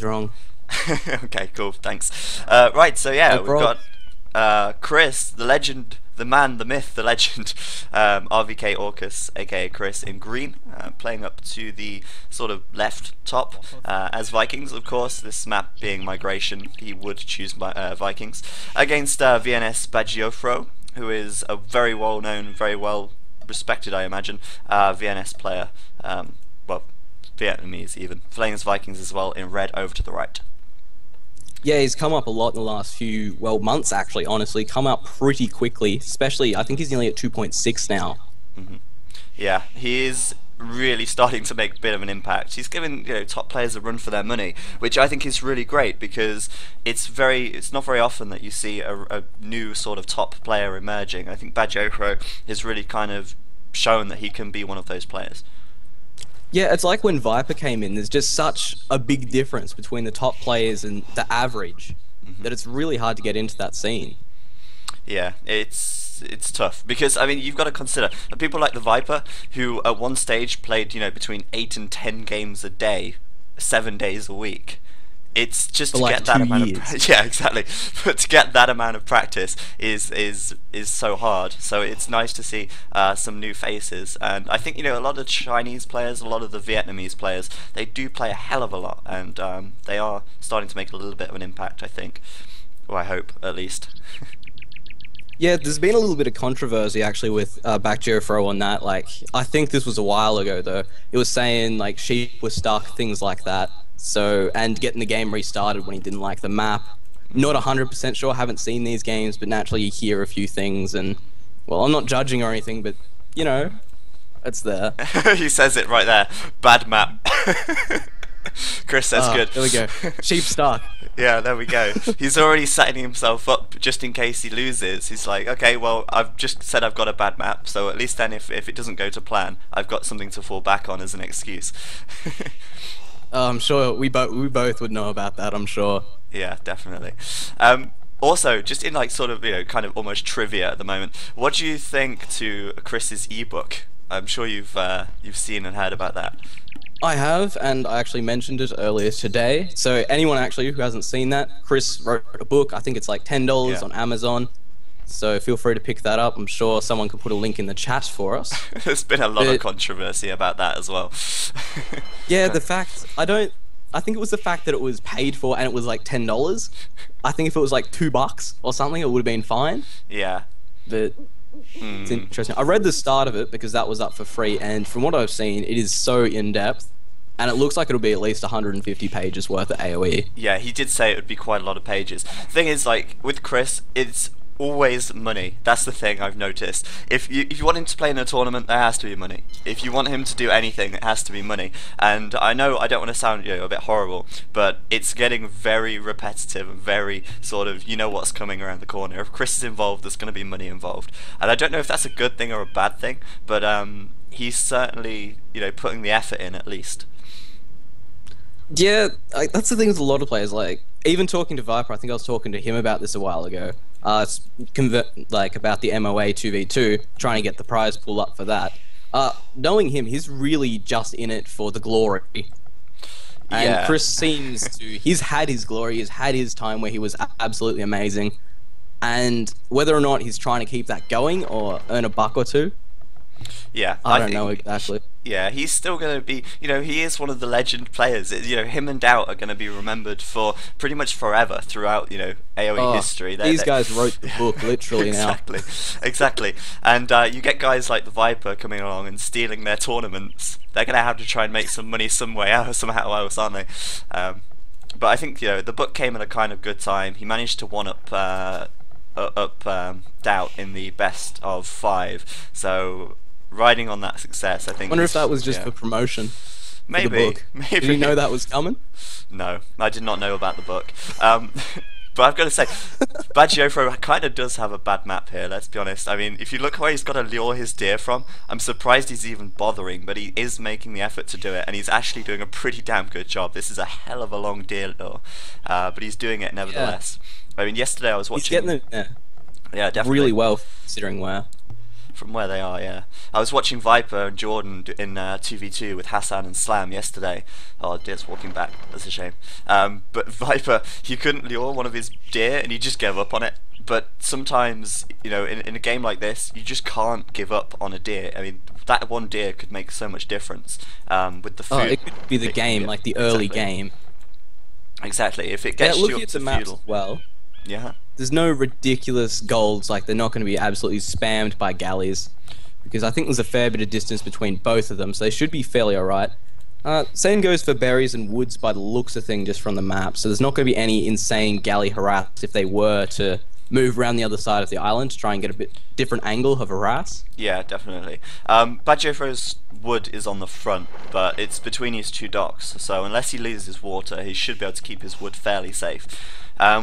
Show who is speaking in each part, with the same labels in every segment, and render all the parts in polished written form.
Speaker 1: wrong.
Speaker 2: Okay, cool, thanks. Right, so yeah,
Speaker 1: No
Speaker 2: we've
Speaker 1: prob.
Speaker 2: got Chris, the legend, the man, the myth, the legend, RVK Orcus, aka Chris, in green, playing up to the sort of left top. As Vikings, of course, this map being migration, he would choose Vikings. Against VNS bacgioifro, who is a very well known, very well respected, I imagine, VNS player. Well, Vietnamese even, playing as Vikings as well in red over to the right.
Speaker 1: Yeah, he's come up a lot in the last few, well, months actually, honestly. Come up pretty quickly, especially, I think he's nearly at 2.6 now.
Speaker 2: Yeah, he is really starting to make a bit of an impact. He's giving top players a run for their money, which I think is really great because it's not very often that you see a new sort of top player emerging. I think bacgioifro has really kind of shown that he can be one of those players.
Speaker 1: Yeah, it's like when Viper came in, there's just such a big difference between the top players and the average that it's really hard to get into that scene.
Speaker 2: Yeah, it's tough because I mean you've got to consider that people like the Viper who at one stage played between 8 and 10 games a day, 7 days a week. It's just
Speaker 1: For
Speaker 2: to
Speaker 1: like
Speaker 2: get that
Speaker 1: 2
Speaker 2: amount
Speaker 1: years.
Speaker 2: of yeah, exactly. But to get that amount of practice is so hard. So it's nice to see some new faces, and I think a lot of Chinese players, a lot of the Vietnamese players, they do play a hell of a lot, and they are starting to make a little bit of an impact. I think, or I hope at least.
Speaker 1: Yeah, there's been a little bit of controversy actually with bacgioifro on that. Like, I think this was a while ago though. It was saying like sheep were stuck, things like that. So, and getting the game restarted when he didn't like the map. Not 100% sure, haven't seen these games, but naturally you hear a few things and, well, I'm not judging or anything, but, it's there.
Speaker 2: He says it right there. Bad map. Chris says good.
Speaker 1: There we go. Sheep stuck.
Speaker 2: Yeah, there we go. He's already setting himself up just in case he loses. He's like, okay, well, I've just said I've got a bad map, so at least then if it doesn't go to plan, I've got something to fall back on as an excuse.
Speaker 1: I'm sure we both would know about that, I'm sure.
Speaker 2: Yeah, definitely. Also, just in like sort of kind of almost trivia at the moment, what do you think to Chris's ebook? I'm sure you've seen and heard about that.
Speaker 1: I have, and I actually mentioned it earlier today. So anyone actually who hasn't seen that, Chris wrote a book. I think it's like $10 on Amazon. So feel free to pick that up. I'm sure someone can put a link in the chat for us.
Speaker 2: There's been a lot of controversy about that as well.
Speaker 1: Yeah, I think it was the fact that it was paid for and it was like $10. I think if it was like $2 or something, it would have been fine.
Speaker 2: Yeah.
Speaker 1: But it's interesting. I read the start of it because that was up for free, and from what I've seen, it is so in-depth. And it looks like it'll be at least 150 pages worth of AoE.
Speaker 2: Yeah, he did say it would be quite a lot of pages. Thing is, like, with Chris, it's always money. That's the thing I've noticed. If you want him to play in a tournament, there has to be money. If you want him to do anything, it has to be money. And I know I don't want to sound a bit horrible, but it's getting very repetitive and very sort of what's coming around the corner. If Chris is involved, there's going to be money involved. And I don't know if that's a good thing or a bad thing, but he's certainly putting the effort in at least.
Speaker 1: Yeah, that's the thing with a lot of players. Like, even talking to Viper, I think I was talking to him about this a while ago. About the MOA 2v2, trying to get the prize pool up for that. Knowing him, he's really just in it for the glory. And
Speaker 2: Yeah.
Speaker 1: Chris seems to... He's had his glory, he's had his time where he was absolutely amazing. And whether or not he's trying to keep that going or earn a buck or two,
Speaker 2: Yeah,
Speaker 1: I don't know exactly.
Speaker 2: Yeah, he's still going to be, he is one of the legend players. Him and Doubt are going to be remembered for pretty much forever throughout, AoE history.
Speaker 1: These guys wrote the book, literally, now.
Speaker 2: Exactly. And you get guys like the Viper coming along and stealing their tournaments. They're going to have to try and make some money somehow else, aren't they? But I think, the book came at a kind of good time. He managed to one-up Doubt in the best of 5. So... riding on that success, I think.
Speaker 1: Wonder if that was just for promotion.
Speaker 2: Maybe.
Speaker 1: For the book.
Speaker 2: Maybe.
Speaker 1: Did you know that was coming?
Speaker 2: No, I did not know about the book. But I've got to say, bacgioifro kind of does have a bad map here. Let's be honest. I mean, if you look where he's got to lure his deer from, I'm surprised he's even bothering. But he is making the effort to do it, and he's actually doing a pretty damn good job. This is a hell of a long deer lure, but he's doing it nevertheless. I mean, yesterday I was watching.
Speaker 1: He's getting it.
Speaker 2: Yeah, definitely.
Speaker 1: Really well, considering where.
Speaker 2: From where they are, yeah. I was watching Viper and Jordan in 2v2 with Hassan and Slam yesterday. Oh, deer's walking back. That's a shame. But Viper, he couldn't lure one of his deer, and he just gave up on it. But sometimes, you know, in a game like this, you just can't give up on a deer. I mean, that one deer could make so much difference with the food.
Speaker 1: Oh, it could be the game, like the early game.
Speaker 2: Exactly. If it gets you
Speaker 1: looking
Speaker 2: up
Speaker 1: at
Speaker 2: to
Speaker 1: the maps
Speaker 2: feudal.
Speaker 1: as well.
Speaker 2: Yeah.
Speaker 1: There's no ridiculous golds, like they're not going to be absolutely spammed by galleys, because I think there's a fair bit of distance between both of them, so they should be fairly alright. Same goes for berries and woods by the looks of things just from the map, so there's not going to be any insane galley harass if they were to move around the other side of the island to try and get a bit different angle of harass.
Speaker 2: Yeah, definitely. bacgioifro's wood is on the front, but it's between his two docks, so unless he loses water, he should be able to keep his wood fairly safe.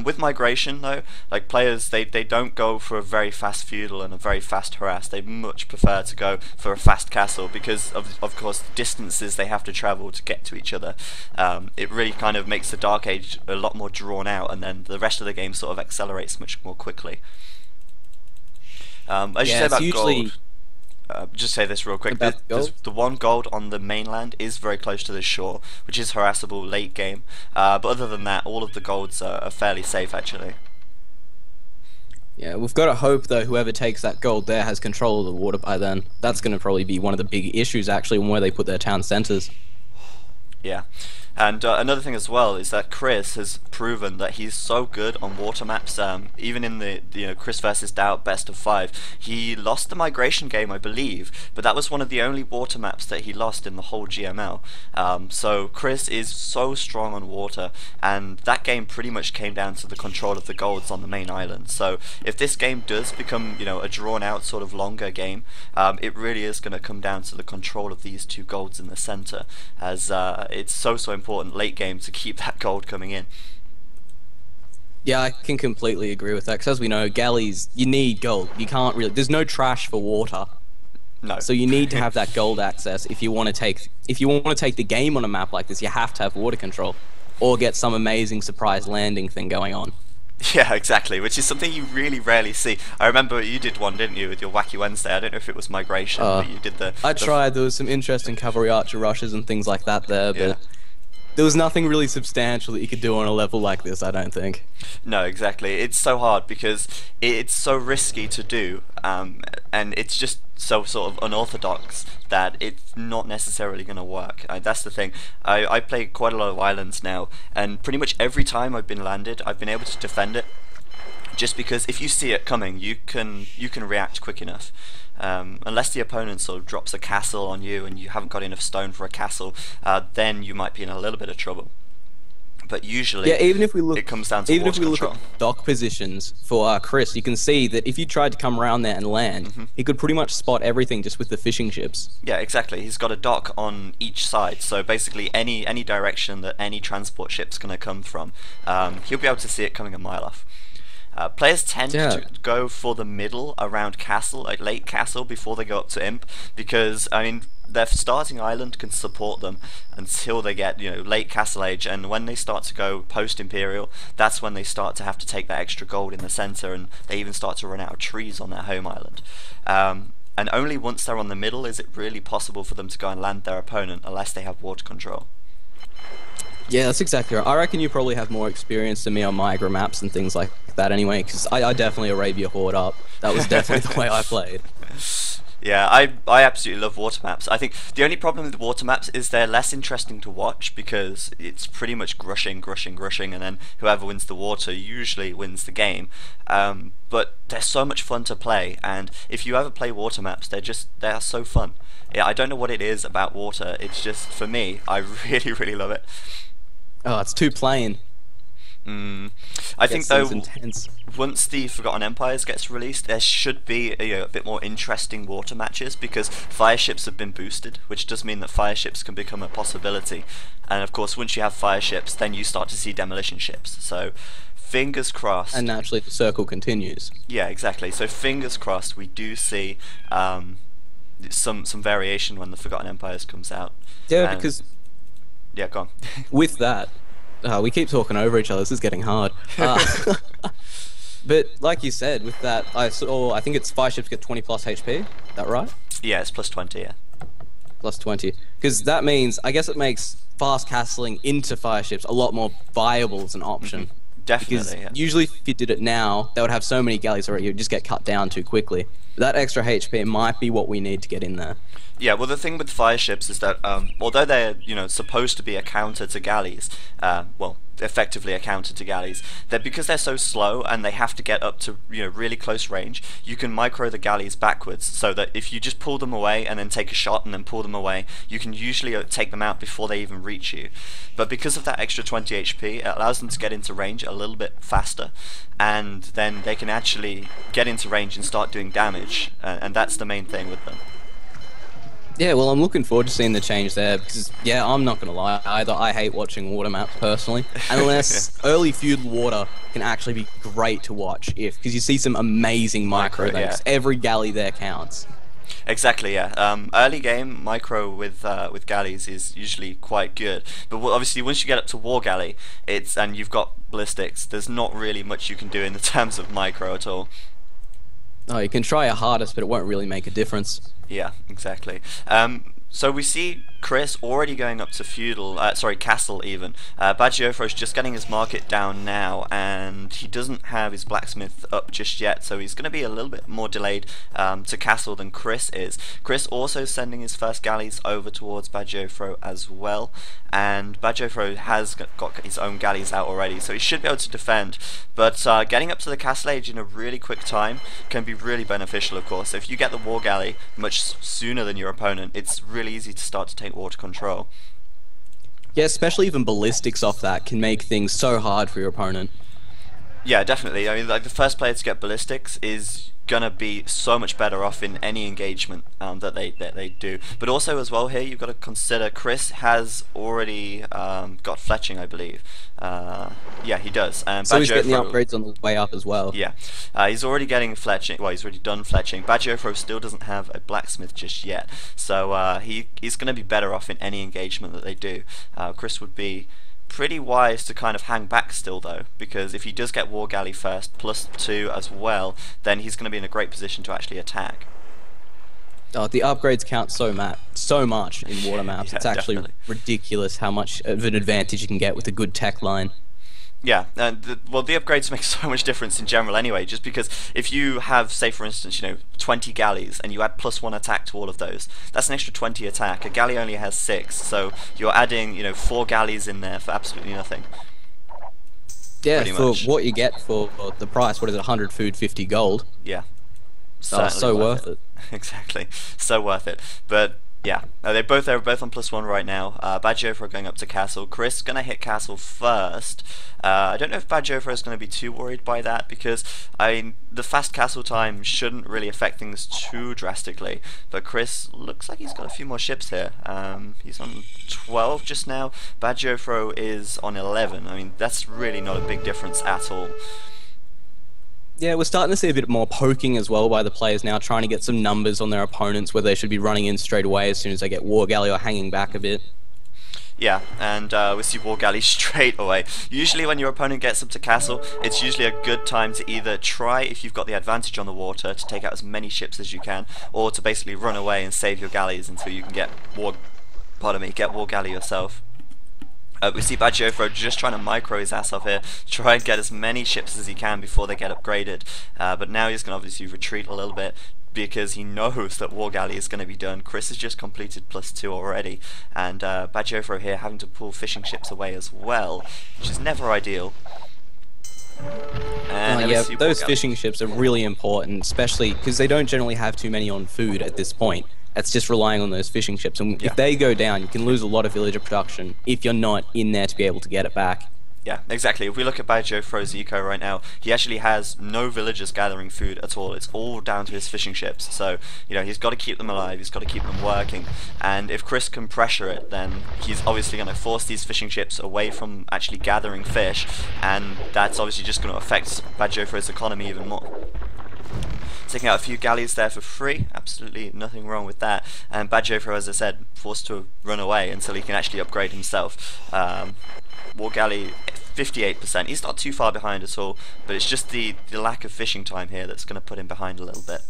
Speaker 2: With migration, though, like players, they don't go for a very fast feudal and a very fast harass. They much prefer to go for a fast castle because of course, the distances they have to travel to get to each other. It really kind of makes the Dark Age a lot more drawn out, and then the rest of the game sort of accelerates much more quickly. As you say about gold, just say this real quick. The one gold on the mainland is very close to the shore, which is harassable late game. But other than that, all of the golds are fairly safe, actually.
Speaker 1: Yeah, we've got to hope, though, whoever takes that gold there has control of the water by then. That's going to probably be one of the big issues, actually, where they put their town centres.
Speaker 2: Yeah. And another thing as well is that Chris has proven that he's so good on water maps. Even in the Chris versus Doubt best of 5, he lost the migration game, I believe, but that was one of the only water maps that he lost in the whole GML. So Chris is so strong on water, and that game pretty much came down to the control of the golds on the main island. So if this game does become a drawn out sort of longer game, it really is going to come down to the control of these two golds in the center, as it's so important late game to keep that gold coming in.
Speaker 1: Yeah, I can completely agree with that, because as we know, galleys, you need gold. You can't really, there's no trash for water.
Speaker 2: No.
Speaker 1: So you need to have that gold access if you want to take the game on a map like this. You have to have water control or get some amazing surprise landing thing going on.
Speaker 2: Yeah, exactly, which is something you really rarely see. I remember you did one, didn't you, with your Wacky Wednesday? I don't know if it was migration, but you did
Speaker 1: I tried. There was some interesting cavalry archer rushes and things like that there, but there was nothing really substantial that you could do on a level like this, I don't think.
Speaker 2: No, exactly. It's so hard because it's so risky to do, and it's just so sort of unorthodox that it's not necessarily going to work. That's the thing. I play quite a lot of islands now, and pretty much every time I've been landed, I've been able to defend it. Just because if you see it coming, you can react quick enough. Unless the opponent sort of drops a castle on you and you haven't got enough stone for a castle, then you might be in a little bit of trouble. But usually,
Speaker 1: even if we look,
Speaker 2: it comes down to water control.
Speaker 1: Look at dock positions for Chris, you can see that if you tried to come around there and land, he could pretty much spot everything just with the fishing ships.
Speaker 2: Yeah, exactly. He's got a dock on each side, so basically any direction that any transport ship's going to come from, he'll be able to see it coming a mile off. Players tend to go for the middle around castle, like late castle, before they go up to imp, because I mean their starting island can support them until they get late castle age, and when they start to go post imperial, that's when they start to have to take that extra gold in the center, and they even start to run out of trees on their home island. And only once they're on the middle is it really possible for them to go and land their opponent, unless they have water control.
Speaker 1: Yeah, that's exactly right. I reckon you probably have more experience than me on Migra maps and things like that anyway, because I definitely Arabia Horde up. That was definitely the way I played.
Speaker 2: Yeah, I absolutely love water maps. I think the only problem with water maps is they're less interesting to watch because it's pretty much grushing, and then whoever wins the water usually wins the game. But they're so much fun to play, and if you ever play water maps, they are so fun. Yeah, I don't know what it is about water. It's just, for me, I really, really love it.
Speaker 1: Oh, it's too plain.
Speaker 2: I think though,
Speaker 1: intense.
Speaker 2: Once the Forgotten Empires gets released, there should be a bit more interesting water matches, because fire ships have been boosted, which does mean that fire ships can become a possibility. And of course, once you have fire ships, then you start to see demolition ships. So fingers crossed.
Speaker 1: And naturally, the circle continues.
Speaker 2: Yeah, exactly. So fingers crossed, we do see some variation when the Forgotten Empires comes out.
Speaker 1: Yeah, because
Speaker 2: yeah, go on.
Speaker 1: With that, we keep talking over each other. This is getting hard. But like you said, with that, I think it's fire ships get 20 plus HP. That right?
Speaker 2: Yeah, it's plus 20. Yeah.
Speaker 1: Plus 20. Because that means, I guess it makes fast castling into fire ships a lot more viable as an option. Because
Speaker 2: Definitely. Yeah.
Speaker 1: usually if you did it now, they would have so many galleys already, you'd just get cut down too quickly. But that extra HP might be what we need to get in there.
Speaker 2: Yeah, well, the thing with fire ships is that although they're supposed to be a counter to galleys, well, effectively a counter to galleys, because they're so slow and they have to get up to really close range. You can micro the galleys backwards, so that if you just pull them away and then take a shot and then pull them away, you can usually take them out before they even reach you. But because of that extra 20 HP, it allows them to get into range a little bit faster, and then they can actually get into range and start doing damage, and that's the main thing with them.
Speaker 1: Yeah, well, I'm looking forward to seeing the change there because, yeah, I'm not going to lie either. I hate watching water maps personally, unless early feudal water can actually be great to watch because you see some amazing micro things. Yeah. Every galley there counts.
Speaker 2: Exactly, yeah. Early game micro with galleys is usually quite good, but obviously once you get up to war galley, and you've got ballistics, there's not really much you can do in the terms of micro at all.
Speaker 1: Oh, you can try your hardest, but it won't really make a difference.
Speaker 2: Yeah, exactly. So we see Chris already going up to feudal, castle even. Bacgioifro's just getting his market down now, and he doesn't have his blacksmith up just yet, so he's going to be a little bit more delayed to castle than Chris is. Chris also sending his first galleys over towards Bacgioifro as well, and Bacgioifro has got his own galleys out already, so he should be able to defend. But getting up to the castle age in a really quick time can be really beneficial, of course. If you get the war galley much sooner than your opponent, it's really easy to start to take water control.
Speaker 1: Yeah, especially even ballistics off that can make things so hard for your opponent.
Speaker 2: Yeah, definitely. I mean, like, the first player to get ballistics is gonna be so much better off in any engagement that they do. But also as well here, you've got to consider Chris has already got fletching, I believe. Yeah, he does.
Speaker 1: So he's getting the upgrades on the way up as well.
Speaker 2: Yeah, he's already getting fletching. Well, he's already done fletching. Bacgioifro still doesn't have a blacksmith just yet, so he's going to be better off in any engagement that they do. Chris would be pretty wise to kind of hang back still though, because if he does get war galley first +2 as well, then he's going to be in a great position to actually attack.
Speaker 1: Oh, the upgrades count so much in water maps.
Speaker 2: Yeah,
Speaker 1: it's actually ridiculous how much of an advantage you can get with a good tech line.
Speaker 2: Yeah, and well, the upgrades make so much difference in general anyway, just because if you have, say for instance, 20 galleys and you add +1 attack to all of those, that's an extra 20 attack. A galley only has 6, so you're adding 4 galleys in there for absolutely nothing.
Speaker 1: Yeah, for what you get for the price, what is it, 100 food, 50 gold?
Speaker 2: Yeah.
Speaker 1: So worth it.
Speaker 2: Exactly, so worth it. But yeah, they're both on +1 right now. Bacgioifro going up to castle. Chris gonna hit castle first. I don't know if Bacgioifro is gonna be too worried by that, because the fast castle time shouldn't really affect things too drastically. But Chris looks like he's got a few more ships here. He's on 12 just now. Bacgioifro is on 11. I mean, that's really not a big difference at all.
Speaker 1: Yeah, we're starting to see a bit more poking as well by the players now, trying to get some numbers on their opponents where they should be running in straight away as soon as they get war galley or hanging back a bit.
Speaker 2: Yeah, and we see war galley straight away. Usually when your opponent gets up to castle, it's usually a good time to either try, if you've got the advantage on the water, to take out as many ships as you can, or to basically run away and save your galleys until you can get war galley yourself. We see Bacgioifro just trying to micro his ass off here, try and get as many ships as he can before they get upgraded. But now he's going to obviously retreat a little bit, because he knows that war galley is going to be done. Chris has just completed +2 already, and Bacgioifro here having to pull fishing ships away as well, which is never ideal. And
Speaker 1: yeah, those fishing ships are really important, especially because they don't generally have too many on food at this point. It's just relying on those fishing ships, and if they go down, you can lose a lot of villager production if you're not in there to be able to get it back.
Speaker 2: Yeah, exactly. If we look at Bacgioifro's eco right now, he actually has no villagers gathering food at all. It's all down to his fishing ships. So, he's got to keep them alive, he's got to keep them working. And if Chris can pressure it, then he's obviously going to force these fishing ships away from actually gathering fish, and that's obviously just going to affect Bacgioifro's economy even more. taking out a few galleys there for free. Absolutely nothing wrong with that. And bacgioifro, as I said, forced to run away until he can actually upgrade himself. War galley 58%. He's not too far behind at all, but it's just the lack of fishing time here that's going to put him behind a little bit.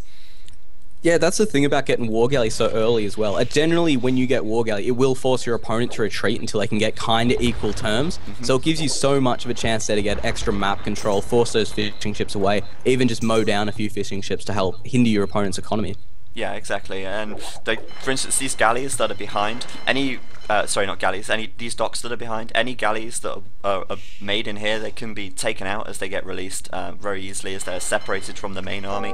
Speaker 1: Yeah, that's the thing about getting War Galley so early as well. Generally, when you get War Galley, it will force your opponent to retreat until they can get kind of equal terms. So it gives you so much of a chance there to get extra map control, force those fishing ships away, even just mow down a few fishing ships to help hinder your opponent's economy.
Speaker 2: Yeah, exactly. And for instance, these galleys that are behind, sorry, not galleys, these docks that are behind, any galleys that are made in here, they can be taken out as they get released very easily, as they're separated from the main army.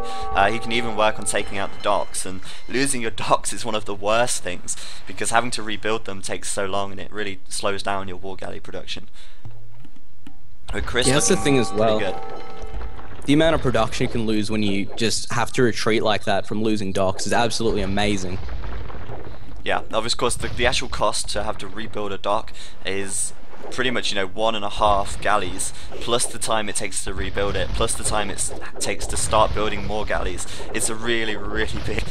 Speaker 2: He can even work on taking out the docks, and losing your docks is one of the worst things, because having to rebuild them takes so long, and it really slows down your war galley production. But Chris,
Speaker 1: yeah, that's the thing as well.
Speaker 2: Good.
Speaker 1: The amount of production you can lose when you just have to retreat like that from losing docks is absolutely amazing.
Speaker 2: Yeah, of course, the actual cost to have to rebuild a dock is pretty much, 1.5 galleys, plus the time it takes to rebuild it, plus the time it takes to start building more galleys. It's a really, really big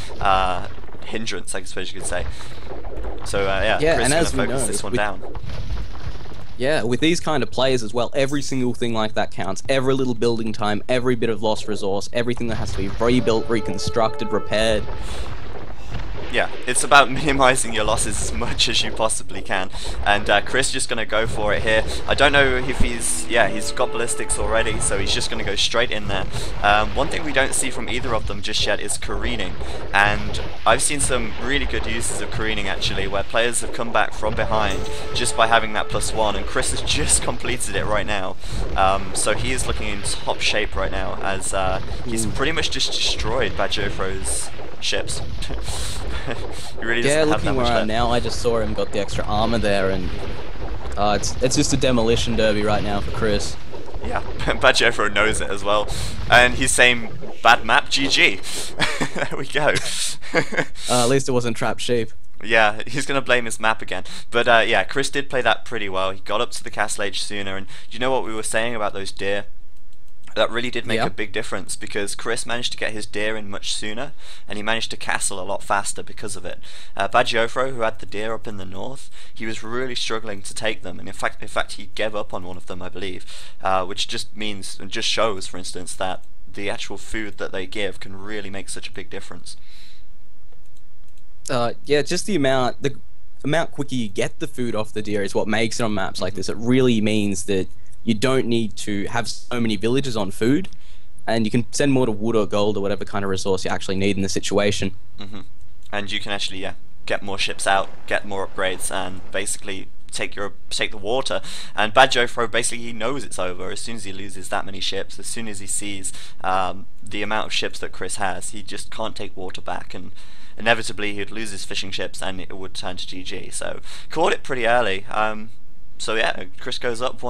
Speaker 2: hindrance, I suppose you could say. So yeah, Chris
Speaker 1: and
Speaker 2: is
Speaker 1: as
Speaker 2: going to
Speaker 1: we
Speaker 2: focus
Speaker 1: know,
Speaker 2: this one down.
Speaker 1: Yeah, with these kind of players as well, every single thing like that counts. Every little building time, every bit of lost resource, everything that has to be rebuilt, reconstructed, repaired.
Speaker 2: Yeah, it's about minimizing your losses as much as you possibly can, and Chris just going to go for it here. I don't know if he's got ballistics already, so he's just going to go straight in there. One thing we don't see from either of them just yet is careening, and I've seen some really good uses of careening actually, where players have come back from behind just by having that +1, and Chris has just completed it right now. So he is looking in top shape right now, as he's pretty much just destroyed bacgioifro's ships. He really doesn't have that
Speaker 1: looking
Speaker 2: much
Speaker 1: where I am
Speaker 2: left.
Speaker 1: now, I just saw him got the extra armor there, and it's just a demolition derby right now for Chris.
Speaker 2: Yeah, bacgioifro knows it as well, and he's saying bad map, GG. There we go.
Speaker 1: At least it wasn't trapped sheep.
Speaker 2: Yeah, he's going to blame his map again. But yeah, Chris did play that pretty well. He got up to the castle age sooner, and do you know what we were saying about those deer? That really did make a big difference, because Chris managed to get his deer in much sooner, and he managed to castle a lot faster because of it. bacgioifro, who had the deer up in the north, he was really struggling to take them, and in fact he gave up on one of them, I believe, which just means, and just shows, for instance, that the actual food that they give can really make such a big difference.
Speaker 1: Yeah, just the amount quicker you get the food off the deer is what makes it on maps like this. It really means that you don't need to have so many villages on food, and you can send more to wood or gold or whatever kind of resource you actually need in the situation.
Speaker 2: And you can actually, get more ships out, get more upgrades, and basically take the water. And bacgioifro, basically, he knows it's over as soon as he loses that many ships. As soon as he sees the amount of ships that Chris has, he just can't take water back, and inevitably he'd lose his fishing ships, and it would turn to GG. So caught it pretty early. So yeah, Chris goes up 1